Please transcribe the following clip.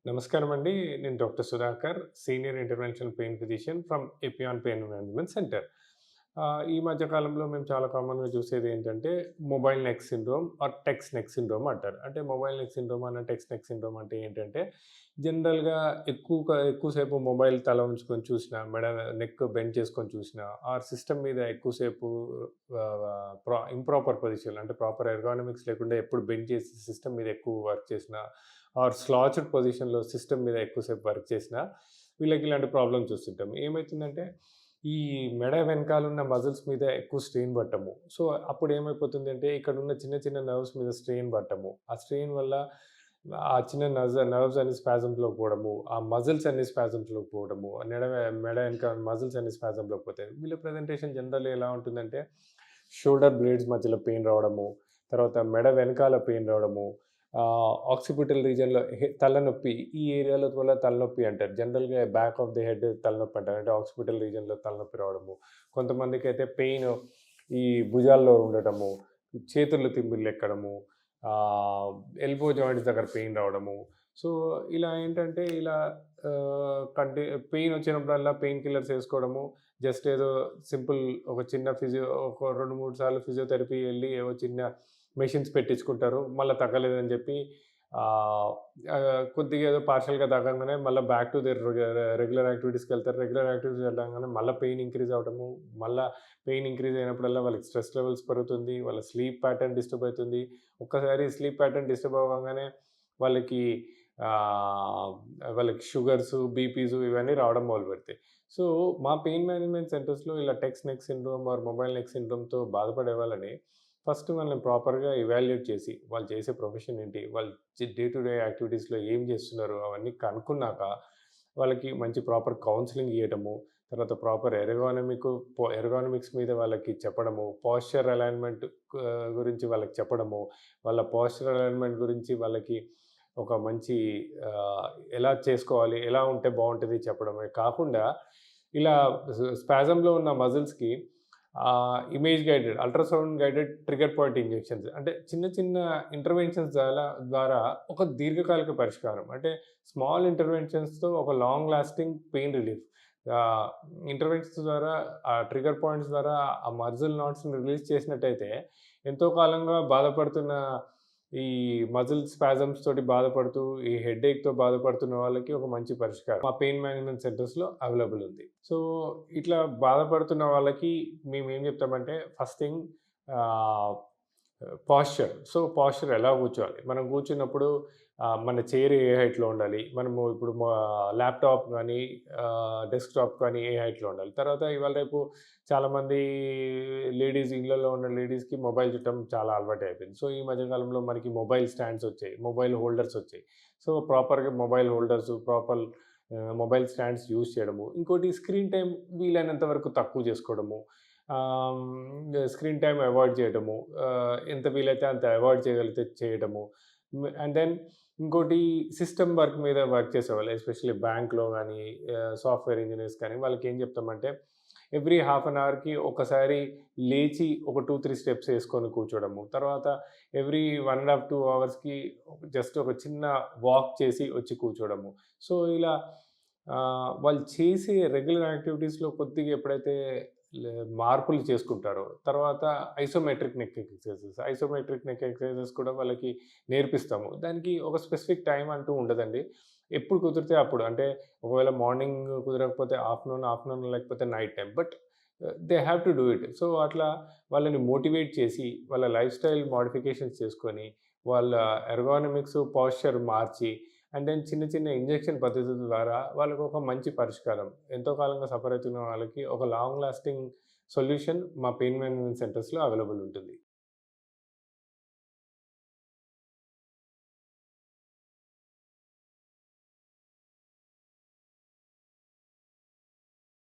నమస్కారం అండి. నేను doctor Sudhakar, senior interventional pain physician from Epione pain management centre. ఈ మధ్య కాలంలో మేము చాలా కామన్‌గా చూసేది ఏంటంటే, mobile neck syndrome are text neck syndrome అంటారు. అంటే మొబైల్ నెక్ సిండ్రోమ్ అన్న టెక్స్ట్ నెక్ సిండ్రోమ్ అంటే ఏంటంటే, జనరల్‌గా ఎక్కువ సేపు మొబైల్ తల ఉంచుకొని చూసినా, నెక్ బెండ్ చేసుకొని చూసినా, ఆర్ సిస్టమ్ మీద ఎక్కువ సేపు ఇంప్రాపర్ పొజిషన్ అంటే ప్రాపర్ ఎర్గానమిక్స్ లేకుండా ఎప్పుడు బెండ్ చేసి సిస్టమ్ మీద ఎక్కువ వర్క్ చేసినా ఆర్ స్లాచ్డ్ పొజిషన్‌లో సిస్టమ్ మీద ఎక్కువసేపు వర్క్ చేసినా, వీళ్ళకి ఇలాంటి ప్రాబ్లమ్స్ చూస్తుంటాం. ఏమైతుందంటే, ఈ మెడ వెనకాలున్న మజిల్స్ మీద ఎక్కువ స్ట్రెయిన్ పడటము. సో, అప్పుడు ఏమైపోతుందంటే, ఇక్కడున్న చిన్న చిన్న నర్వ్స్ మీద స్ట్రెయిన్ పడటము. ఆ స్ట్రెయిన్ వల్ల ఆ చిన్న నర్వ్స్ అన్ని స్పాజమ్స్‌లోకి పోవడము, ఆ మజిల్స్ అన్ని స్పాజమ్స్‌లోకి పోవడము, మెడ వెనక మజిల్స్ అన్ని స్పాజమ్‌లోకి పోతాయి. వీళ్ళ ప్రెజెంటేషన్ జనరల్‌గా ఎలా ఉంటుందంటే, షోల్డర్ బ్లేడ్స్ మధ్యలో పెయిన్ రావడము, తర్వాత మెడ వెనకాల పెయిన్ రావడము, ఆక్సిపిటల్ రీజియన్‌లో తలనొప్పి. ఈ ఏరియాలో వల్ల తలనొప్పి అంటారు. జనరల్‌గా బ్యాక్ ఆఫ్ ది హెడ్ తలనొప్పి అంటారు. అంటే ఆక్సిపిటల్ రీజియన్‌లో తలనొప్పి రావడము. కొంతమందికైతే పెయిన్ ఈ భుజాల్లో ఉండటము, చేతుల్లో తిమ్మిర్లెక్కడము, ఆహ్, ఎల్బో జాయింట్స్ దగ్గర పెయిన్ రావడము. సో, ఇలా ఏంటంటే ఇలా ఆహ్, కంటి పెయిన్ వచ్చినప్పుడల్లా పెయిన్ కిల్లర్స్ ఏసుకోవడము. జస్ట్ ఏదో సింపుల్ ఒక చిన్న ఒక 2, 3 సార్లు ఫిజియోథెరపీ ఎళ్లి ఏవో చిన్న మెషిన్స్ పెట్టించుకుంటారు. మళ్ళా తగ్గలేదని జెప్పి ఆహ్, కొద్దిగా ఏదో పార్షియల్‌గా తగ్గంగానే మళ్ళా బ్యాక్ టు దేర్ రెగ్యులర్ యాక్టివిటీస్‌కెళ్తారు. రెగ్యులర్ యాక్టివిటీస్ వెళ్ళంగానే మళ్ళా పెయిన్ ఇంక్రీజ్ అవ్వడము. మళ్ళా పెయిన్ ఇంక్రీజ్ అయినప్పుడల్లా వాళ్ళకి స్ట్రెస్ లెవెల్స్ పెరుగుతుంది. వాళ్ళ స్లీప్ ప్యాటర్న్ డిస్టర్బ్ అయితుంది. ఒక్కసారి స్లీప్ ప్యాటర్న్ డిస్టర్బ్ అవ్వంగానే వాళ్ళకి ఆహ్, వాళ్ళకి షుగర్స్, బీపీస్ ఇవన్నీ రావడం మొదలుపెడతాయి. సో, మా పెయిన్ మేనేజ్మెంట్ సెంటర్స్‌లో ఇలా text neck syndrome or mobile neck సిండ్రోమ్‌తో బాధపడే వాళ్ళని ఫస్ట్ వాళ్ళని ప్రాపర్‌గా ఎవాల్యుయేట్ చేసి, వాళ్ళు చేసే ప్రొఫెషన్ ఏంటి? వాళ్ళు డే టు డే యాక్టివిటీస్‌లో ఏం చేస్తున్నారు? అవన్నీ కనుక్కున్నాక, వాళ్ళకి మంచి ప్రాపర్ కౌన్సెలింగ్ ఇయ్యటము, తర్వాత ప్రాపర్ ఎర్గానమిక్స్ మీద వాళ్ళకి చెప్పడము, పోస్చర్ అలైన్‌మెంట్ గురించి వాళ్ళకి చెప్పడము, వాళ్ళ పోస్చర్ అలైన్‌మెంట్ గురించి వాళ్ళకి ఒక మంచి ఆహ్, ఎలా చేసుకోవాలి? ఎలా ఉంటే బావుంటది చెప్పడమే కాకుండా, ఇలా స్పాజమ్‌లో ఉన్న మజిల్స్‌కి image guided, ultrasound guided trigger point injections అంటే చిన్న చిన్న ఇంటర్వెన్షన్స్ ద్వారా ఒక దీర్ఘకాలిక పరిష్కారం. అంటే స్మాల్ ఇంటర్వెన్షన్స్‌తో ఒక లాంగ్ లాస్టింగ్ పెయిన్ రిలీఫ్. ఆహ్, ఇంటర్వెన్షన్స్ ద్వారా ఆ ట్రిగ్గర్ పాయింట్స్ ద్వారా ఆ మజిల్ నాట్స్‌ని రిలీజ్ చేసినట్టయితే ఎంతో కాలంగా బాధపడుతున్న ఈ మజిల్ స్పాజమ్స్ తోటి బాధపడుతూ, ఈ హెడ్‌ఏక్‌తో బాధపడుతున్న వాళ్ళకి ఒక మంచి పరిష్కారం మా పెయిన్ మేనేజ్మెంట్ సెంటర్స్‌లో అవైలబుల్ ఉంది. సో, ఇట్లా బాధపడుతున్న వాళ్ళకి మేమేం చెప్తామంటే ఫస్ట్ థింగ్ ఆహ్, పోస్చర్. సో, పోస్చర్ ఎలా కూర్చోవాలి? మనం కూర్చున్నప్పుడు మన చైర్ ఏ హైట్‌లో ఉండాలి? మనము ఇప్పుడు ల్యాప్‌టాప్ గానీ, డెస్క్‌టాప్ కానీ ఏ హైట్‌లో ఉండాలి? తర్వాత ఇవాళ రేపు చాలామంది ఇళ్లల్లో ఉన్న లేడీస్‌కి మొబైల్ చూడటం చాలా అలవాటయిపోయింది. సో, ఈ మధ్య కాలంలో మనకి మొబైల్ స్టాండ్స్ వచ్చాయి. మొబైల్ హోల్డర్స్ వచ్చాయి. సో, ప్రాపర్‌గా mobile holders, mobile stands use చేయడము. ఇంకోటి స్క్రీన్ టైమ్ వీలైనంత వరకు తక్కువ చేసుకోవడము. స్క్రీన్ టైమ్ అవాయిడ్ చేయడము. ఎంత వీలైతే అంత అవాయిడ్ చేయగలిగితే చేయడము. అండ్ దెన్ ఇంకోటి సిస్టమ్ వర్క్ మీద వర్క్ చేసేవాళ్ళు ఎస్పెషల్లీ బ్యాంక్‌లో గానీ, సాఫ్ట్‌వేర్ ఇంజినీర్స్ కానీ వాళ్ళకేం చెప్తామంటే ఎవ్రీ హాఫ్ అన్ అవర్‌కి ఒకసారి లేచి ఒక 2, 3 స్టెప్స్ ఏసుకొని కూర్చోవడము. తర్వాత ఎవ్రీ 1 ½ 2 అవర్స్‌కి జస్ట్ ఒక చిన్న వాక్ చేసి వచ్చి కూర్చోవడము. సో, ఇలా వాళ్ళు చేసే రెగ్యులర్ యాక్టివిటీస్‌లో కొద్దిగా ఎప్పుడైతే లే మార్పులు చేసుకుంటారో, తర్వాత ఐసోమెట్రిక్ నెక్ ఎక్సర్‌సైజెస్ కూడా వాళ్ళకి నేర్పిస్తాము. దానికి ఒక స్పెసిఫిక్ టైమ్ అంటూ ఉండదండి. ఎప్పుడు కుదిరితే అప్పుడు. అంటే ఒకవేళ మార్నింగ్ కుదరకపోతే ఆఫ్టర్‌నూన్ లేకపోతే night time. But they have to do it. So, అట్లా వాళ్ళని మోటివేట్ చేసి, వాళ్ళ లైఫ్ స్టైల్ మోడిఫికేషన్స్ చేసుకొని, వాళ్ళ ఎర్గానమిక్స్, పోస్చర్ మార్చి అండ్ దెన్ చిన్న చిన్న ఇంజెక్షన్ పద్ధతుల ద్వారా వాళ్ళకొక మంచి పరిష్కారం. ఎంతో కాలంగా సఫర్ అవుతున్న వాళ్ళకి ఒక లాంగ్ లాస్టింగ్ సొల్యూషన్ మా పెయిన్ మేనేజ్మెంట్ సెంటర్స్‌లో అవైలబుల్ ఉంటుంది.